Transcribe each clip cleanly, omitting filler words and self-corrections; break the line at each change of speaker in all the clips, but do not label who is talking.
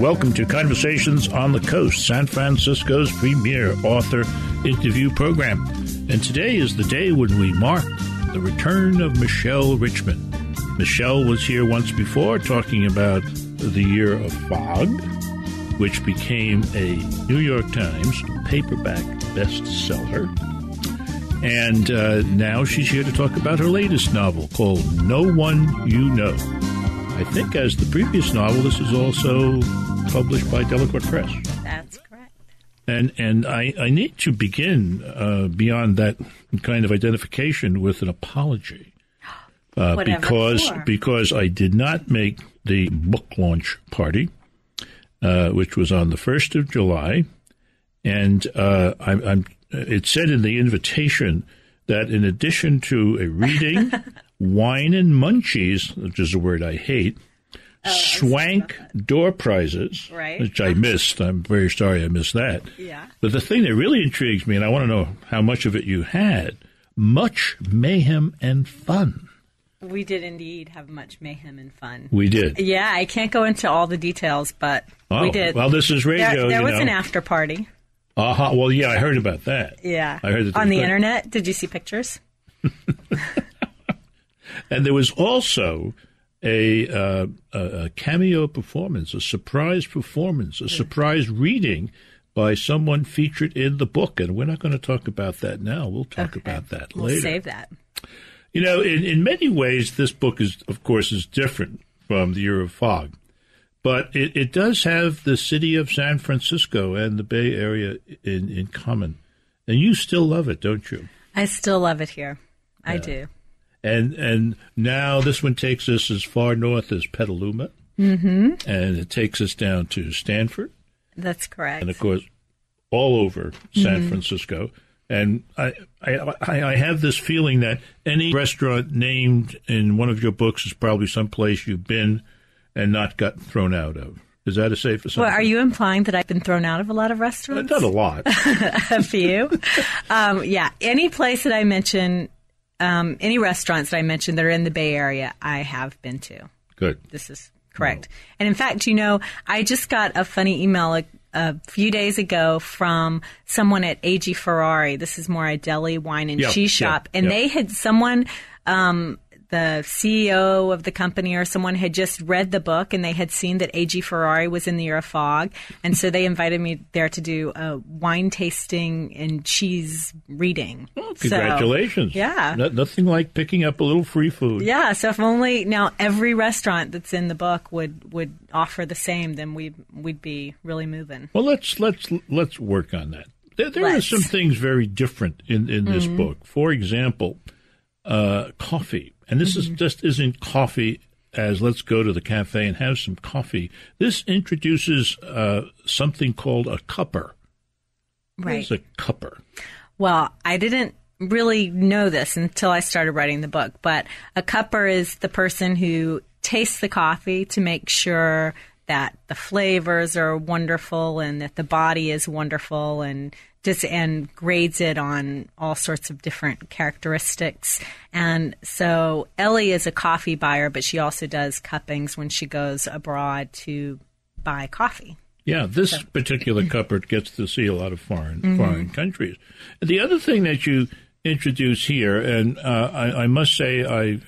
Welcome to Conversations on the Coast, San Francisco's premier author interview program. And today is the day when we mark the return of Michelle Richmond. Michelle was here once before talking about the Year of Fog, which became a New York Times paperback bestseller. And now she's here to talk about her latest novel called No One You Know. I think, as the previous novel, this is also published by Delacroix Press.
That's correct.
And I need to begin beyond that kind of identification with an apology. Because I did not make the book launch party, which was on the 1st of July. And it said in the invitation that in addition to a reading, wine and munchies, which is a word I hate, swank door prizes,
right,
which I missed. I'm very sorry I missed that.
Yeah.
But the thing that really intrigues me, and I want to know how much of it you had, much mayhem and fun.
We did indeed have much mayhem and fun.
We did.
Yeah, I can't go into all the details, but we did.
Well, this is radio.
There was an after party.
Uh-huh. Well, yeah, I heard about that.
Yeah.
I heard that
on the internet. Did you see pictures?
And there was also a cameo performance, a surprise performance, a surprise reading by someone featured in the book. And we're not going to talk about that now. We'll talk about that later.
We'll save that.
You know, in many ways, this book is different from The Year of Fog. But it does have the city of San Francisco and the Bay Area in common. And you still love it, don't you?
I still love it here. I do.
And now this one takes us as far north as Petaluma. Mm-hmm. And it takes us down to Stanford.
That's correct.
And, of course, all over San Francisco. And I have this feeling that any restaurant named in one of your books is probably someplace you've been and not got thrown out of. Is that a safe assumption?
Well, are you implying that I've been thrown out of a lot of restaurants?
Not a lot.
A few. Yeah. Any place that I mention, any restaurants that I mention that are in the Bay Area, I have been to.
Good.
This is correct. Oh. And in fact, you know, I just got a funny email a few days ago from someone at A.G. Ferrari. This is more a deli, wine, and cheese shop. And they had someone... the CEO of the company or someone had just read the book and they had seen that A.G. Ferrari was in the Year of Fog. And so they invited me there to do a wine tasting and cheese reading.
Oh, congratulations.
So, yeah.
Nothing like picking up a little free food.
Yeah. So if only now every restaurant that's in the book would offer the same, then we'd be really moving.
Well, let's work on that. There are some things very different in this book. For example, coffee. And this is just isn't coffee as let's go to the cafe and have some coffee. This introduces something called a cupper.
Right.
What's a cupper?
Well, I didn't really know this until I started writing the book, but a cupper is the person who tastes the coffee to make sure that the flavors are wonderful and that the body is wonderful and grades it on all sorts of different characteristics. And so Ellie is a coffee buyer, but she also does cuppings when she goes abroad to buy coffee. Yeah,
this particular cupper gets to see a lot of foreign countries. The other thing that you introduce here, and I must say I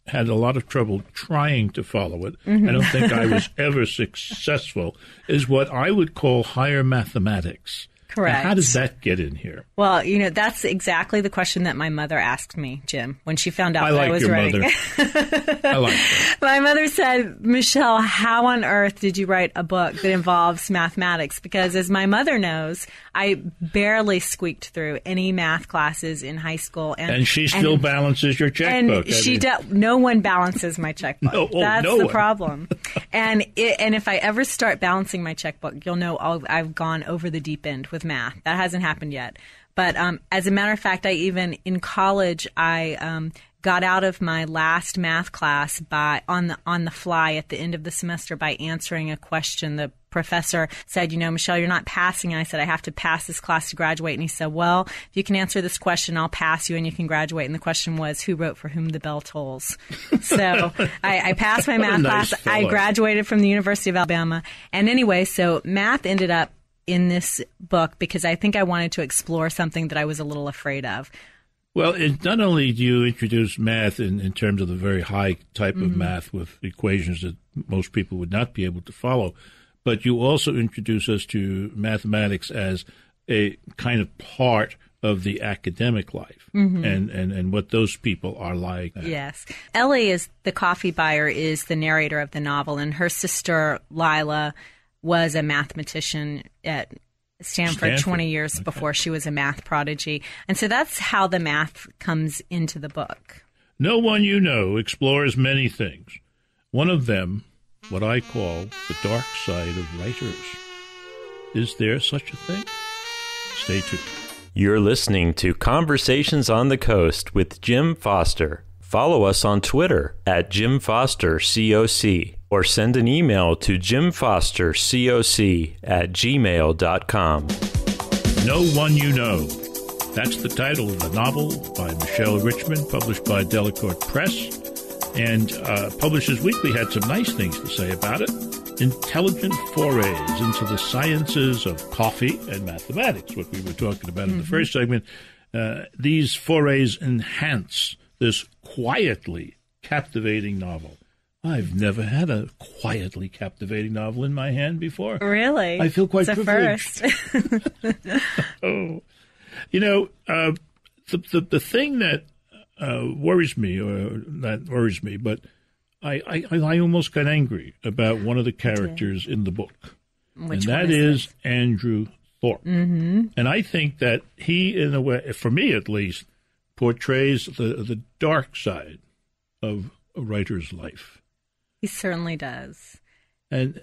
had a lot of trouble trying to follow it. I don't think I was ever successful, is what I would call higher mathematics.
Correct.
Now, how does that get in here?
Well, you know, that's exactly the question that my mother asked me, Jim, when she found out
I
that I was writing.
I like that.
My mother said, Michelle, how on earth did you write a book that involves mathematics? Because as my mother knows, I barely squeaked through any math classes in high school. And
she still balances your checkbook.
And no one balances my checkbook. That's the problem. And if I ever start balancing my checkbook, you'll know I've gone over the deep end with math. That hasn't happened yet. But as a matter of fact, I even in college, I got out of my last math class by on the fly at the end of the semester by answering a question. The professor said, Michelle, you're not passing. And I said, I have to pass this class to graduate. And he said, well, if you can answer this question, I'll pass you and you can graduate. And the question was, who wrote For Whom the Bell Tolls? So I passed my math class.
Fellow.
I graduated from the University of Alabama. And anyway, so math ended up in this book because I think I wanted to explore something that I was a little afraid of.
Well, not only do you introduce math in terms of the very high type of math with equations that most people would not be able to follow, but you also introduce us to mathematics as a kind of part of the academic life and what those people are like.
Yes. Ellie, is the coffee buyer, is the narrator of the novel, and her sister Lila was a mathematician at Stanford 20 years before she was a math prodigy. And so that's how the math comes into the book.
No one you know explores many things. One of them, what I call the dark side of writers. Is there such a thing? Stay tuned.
You're listening to Conversations on the Coast with Jim Foster. Follow us on Twitter at JimFosterCoc or send an email to jimfostercoc@gmail.com.
No One You Know. That's the title of the novel by Michelle Richmond, published by Delacorte Press. And Publishers Weekly had some nice things to say about it. Intelligent forays into the sciences of coffee and mathematics, what we were talking about in the first segment. These forays enhance this quietly captivating novel. I've never had a quietly captivating novel in my hand before.
Really?
I feel quite
it's
privileged. Oh, the thing that worries me, but I almost got angry about one of the characters in the book.
Which
and that is Andrew Thorpe. And I think that he, in a way, for me at least, portrays the dark side of a writer's life.
He certainly does.
And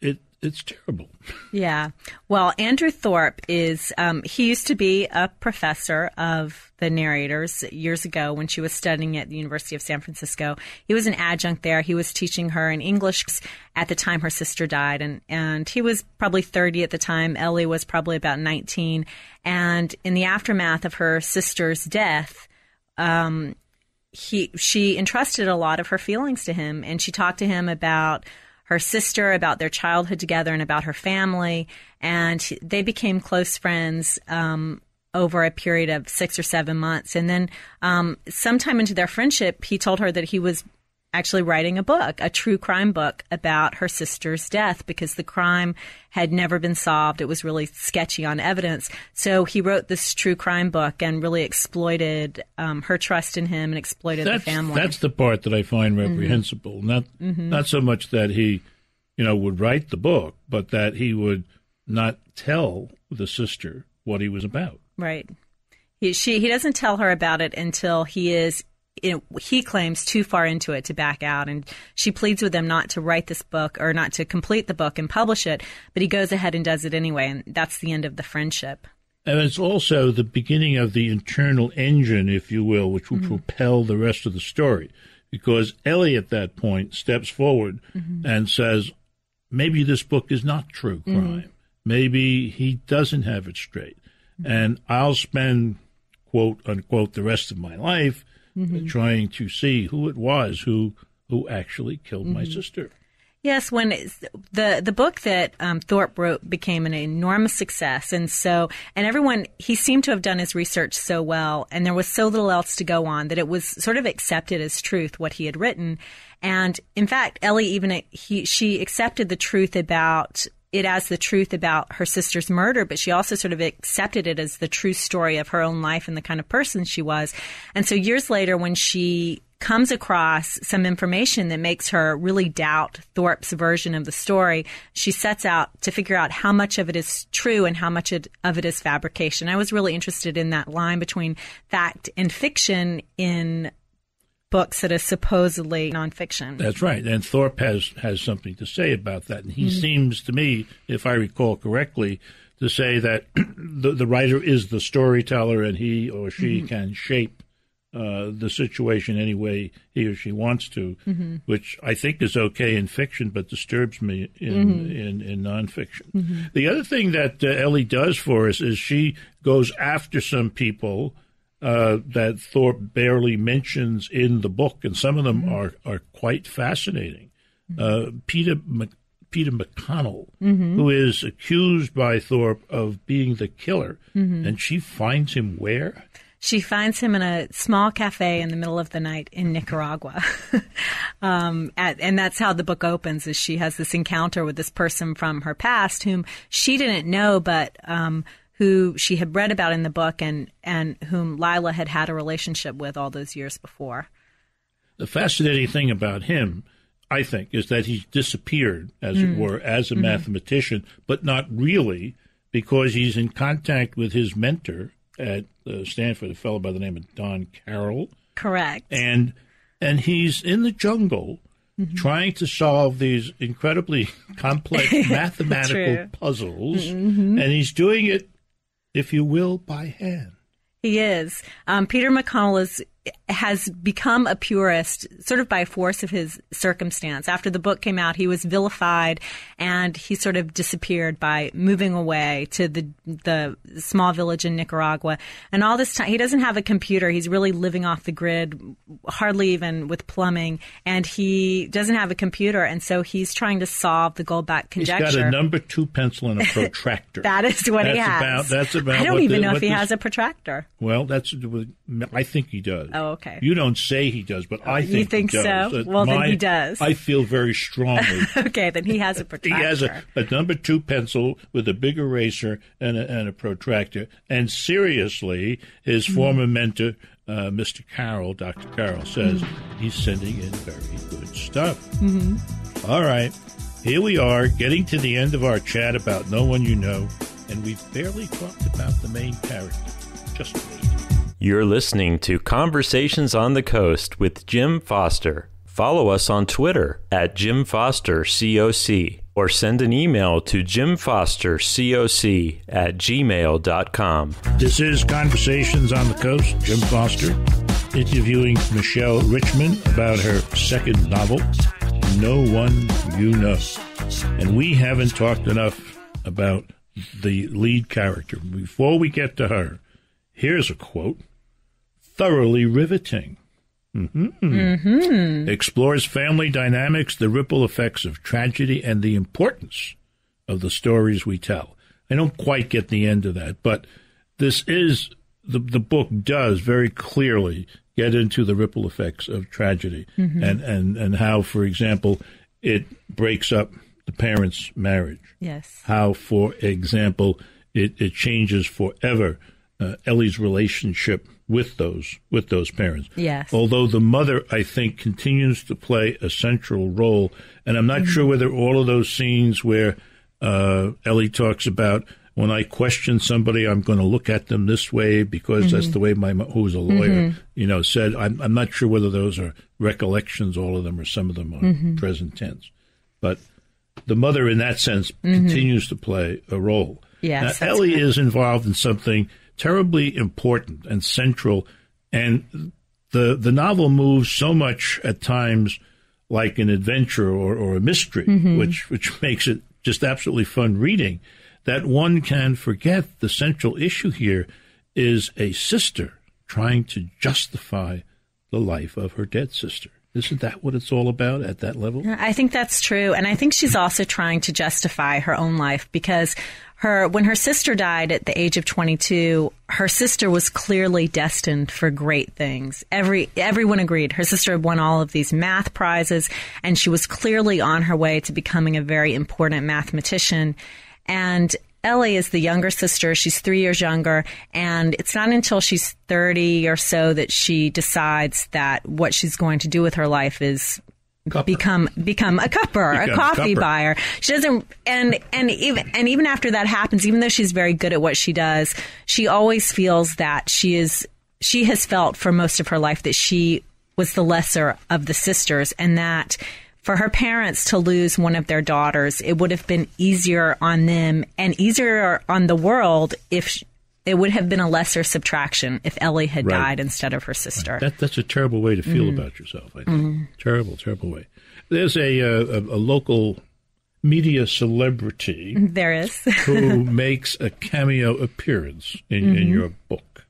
it's terrible.
Yeah. Well, Andrew Thorpe is, he used to be a professor of the narrators years ago when she was studying at the University of San Francisco. He was an adjunct there. He was teaching her in English at the time her sister died. And he was probably 30 at the time. Ellie was probably about 19. And in the aftermath of her sister's death, she entrusted a lot of her feelings to him, and she talked to him about her sister, about their childhood together, and about her family. And they became close friends over a period of 6 or 7 months. And then sometime into their friendship, he told her that he was actually writing a book, a true crime book about her sister's death, because the crime had never been solved. It was really sketchy on evidence. So he wrote this true crime book and really exploited her trust in him and exploited the family.
That's the part that I find reprehensible. Not so much that he, would write the book, but that he would not tell the sister what he was about.
Right. He doesn't tell her about it until he is, he claims, too far into it to back out. And she pleads with him not to write this book or not to complete the book and publish it. But he goes ahead and does it anyway. And that's the end of the friendship.
And it's also the beginning of the internal engine, if you will, which will propel the rest of the story. Because Ellie at that point steps forward and says, maybe this book is not true crime. Maybe he doesn't have it straight. And I'll spend, quote, unquote, the rest of my life trying to see who it was who actually killed my sister.
Yes, when the book that Thorpe wrote became an enormous success, and everyone, he seemed to have done his research so well, and there was so little else to go on that it was sort of accepted as truth what he had written. And in fact, Ellie she accepted the truth about it as the truth about her sister's murder, but she also sort of accepted it as the true story of her own life and the kind of person she was. And so years later, when she comes across some information that makes her really doubt Thorpe's version of the story, she sets out to figure out how much of it is true and how much of it is fabrication. I was really interested in that line between fact and fiction in books that are supposedly nonfiction.
That's right. And Thorpe has something to say about that. And he seems to me, if I recall correctly, to say that the writer is the storyteller and he or she can shape the situation any way he or she wants to, which I think is okay in fiction, but disturbs me in nonfiction. The other thing that Ellie does for us is she goes after some people that Thorpe barely mentions in the book, and some of them are quite fascinating. Peter McConnell, who is accused by Thorpe of being the killer, and she finds him where?
She finds him in a small cafe in the middle of the night in Nicaragua. And that's how the book opens, is she has this encounter with this person from her past whom she didn't know, but who she had read about in the book and whom Lila had a relationship with all those years before. The
fascinating thing about him, I think, is that he's disappeared, as it were, as a mathematician, but not really, because he's in contact with his mentor at Stanford, a fellow by the name of Don Carroll.
Correct.
And he's in the jungle trying to solve these incredibly complex mathematical puzzles, and he's doing it, if you will, by hand.
He is. Peter McConnell has become a purist sort of by force of his circumstance. After the book came out, he was vilified, and he sort of disappeared by moving away to the small village in Nicaragua. And all this time, he doesn't have a computer. He's really living off the grid, hardly even with plumbing, and he doesn't have a computer, and so he's trying to solve the Goldbach conjecture.
He's got a number 2 pencil and a protractor.
That is what he has.
That's about.
I don't even know if he has a protractor.
Well, I think he does.
Oh, okay.
You don't say he does, but I think he does.
You think so? Well, then he does.
I feel very strongly.
Okay, then he has a protractor.
He has a number 2 pencil with a big eraser and a protractor. And seriously, his former mentor, Mr. Carroll, Dr. Carroll, says he's sending in very good stuff. All right, here we are, getting to the end of our chat about No One You Know, and we've barely talked about the main character. Just wait.
You're listening to Conversations on the Coast with Jim Foster. Follow us on Twitter at Jim Foster COC, or send an email to jimfostercoc@gmail.com.
This is Conversations on the Coast. Jim Foster interviewing Michelle Richmond about her second novel, No One You Know. And we haven't talked enough about the lead character. Before we get to her, here's a quote. Thoroughly riveting. Explores family dynamics, the ripple effects of tragedy, and the importance of the stories we tell. I don't quite get the end of that, but this is, the book does very clearly get into the ripple effects of tragedy and how, for example, it breaks up the parents' marriage.
Yes.
How, for example, it changes forever Ellie's relationship with those parents.
Yes.
Although the mother, I think, continues to play a central role, and I'm not sure whether all of those scenes where Ellie talks about, when I question somebody, I'm going to look at them this way because that's the way my mom, who's a lawyer, said. I'm not sure whether those are recollections, all of them, or some of them are present tense. But the mother, in that sense, continues to play a role.
Yes,
now, Ellie is involved in something terribly important and central, and the novel moves so much at times like an adventure or a mystery, which makes it just absolutely fun reading, that one can forget the central issue here is a sister trying to justify the life of her dead sister. Isn't that what it's all about at that level?
I think that's true. And I think she's also trying to justify her own life because when her sister died at the age of 22, her sister was clearly destined for great things. Everyone agreed. Her sister had won all of these math prizes, and she was clearly on her way to becoming a very important mathematician. And Ellie is the younger sister. She's 3 years younger, and it's not until she's 30 or so that she decides that what she's going to do with her life is become a cupper, a coffee buyer. She doesn't, and even after that happens, even though she's very good at what she does, she always feels that she has felt for most of her life that she was the lesser of the sisters, and that for her parents to lose one of their daughters, it would have been easier on them and easier on the world if it would have been a lesser subtraction if Ellie had died instead of her sister.
That's a terrible way to feel about yourself, I think. Terrible, terrible way. There's a local media celebrity.
There is.
who makes a cameo appearance in your book.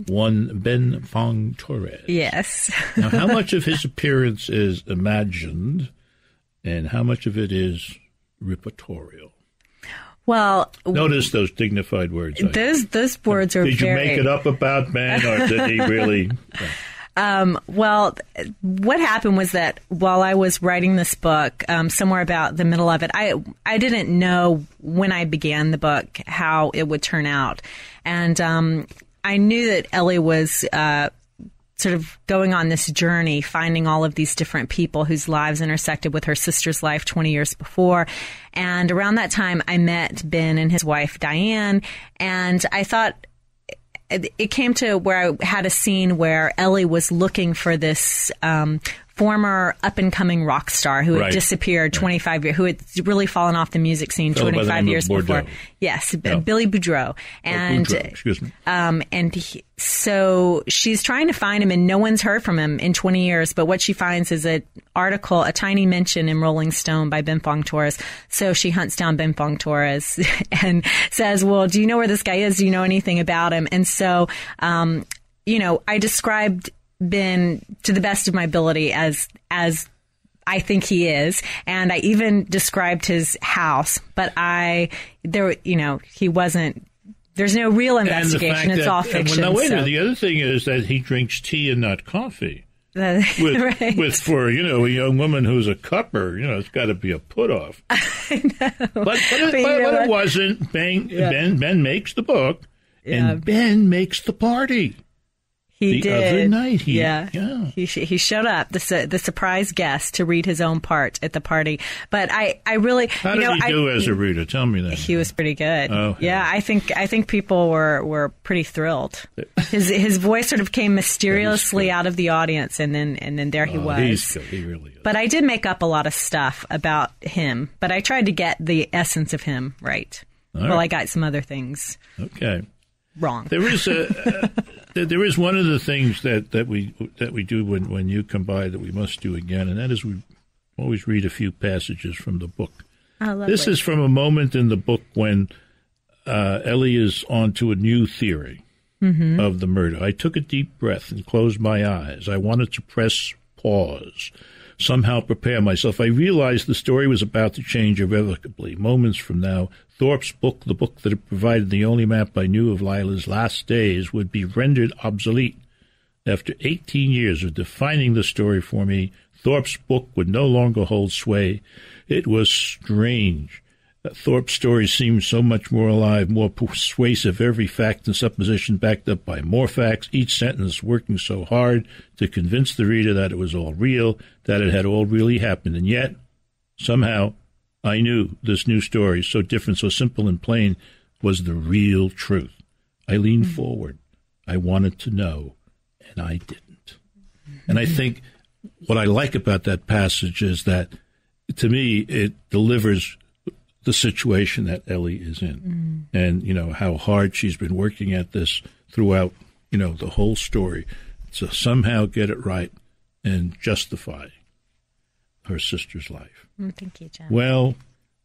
One Ben Fong Torres.
Yes.
Now, how much of his appearance is imagined and how much of it is repertorial? Well, notice those dignified words.
Those words are
Did you make it up about Ben, or did he really?
Well, what happened was that while I was writing this book, somewhere about the middle of it, I didn't know when I began the book how it would turn out, and I knew that Ellie was sort of going on this journey, finding all of these different people whose lives intersected with her sister's life 20 years before. And around that time, I met Ben and his wife, Diane, and I thought it came to where I had a scene where Ellie was looking for this former up-and-coming rock star who had disappeared 25 years, who had really fallen off the music scene 25 years before. Yes, Billy Boudreau. And
Boudreau, excuse me.
So she's trying to find him, and no one's heard from him in 20 years. But what she finds is an article, a tiny mention in Rolling Stone by Ben Fong Torres. So she hunts down Ben Fong Torres and says, well, do you know where this guy is? Do you know anything about him? And so, I described Ben to the best of my ability as I think he is, and I even described his house, but he wasn't. There's no real investigation; it's all fiction.
Now, wait a minute. The other thing is that he drinks tea and not coffee. With for a young woman who's a cupper, it's got to be a put off.
I know,
but it wasn't. Ben makes the book, and Ben makes the party.
He did.
The other night,
he showed up, the surprise guest, to read his own part at the party. But I really,
how did he do as a reader? Tell me that.
He was pretty good.
Oh,
yeah. I think people were pretty thrilled. His voice sort of came mysteriously out of the audience, and then there he was.
He's good. He really is.
But I did make up a lot of stuff about him. But I tried to get the essence of him right. I got some other things.
Okay.
Wrong.
There is one of the things that we do when you come by that we must do again, and that is we always read a few passages from the book.
Oh, lovely.
This is from a moment in the book when Ellie is onto a new theory of the murder. I took a deep breath and closed my eyes. I wanted to press pause, somehow prepare myself. I realized the story was about to change irrevocably. Moments from now, Thorpe's book, the book that had provided the only map I knew of Lila's last days, would be rendered obsolete. After 18 years of defining the story for me, Thorpe's book would no longer hold sway. It was strange. Thorpe's story seemed so much more alive, more persuasive, every fact and supposition backed up by more facts, each sentence working so hard to convince the reader that it was all real, that it had all really happened. And yet, somehow, I knew this new story, so different, so simple and plain, was the real truth. I leaned forward. I wanted to know, and I didn't. And I think what I like about that passage is that, to me, it delivers the situation that Ellie is in, and how hard she's been working at this throughout the whole story to somehow get it right and justify her sister's life.
Thank you, John.
Well,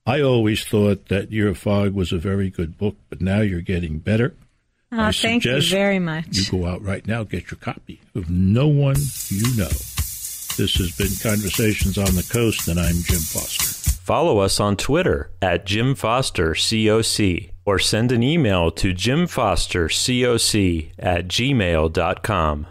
I always thought that Your Fog was a very good book, but now you're getting better.
Thank you very much.
You go out right now, get your copy of No One You Know. This has been Conversations on the Coast, and I'm Jim Foster.
Follow us on Twitter at Jim Foster COC, or send an email to jimfostercoc@gmail.com.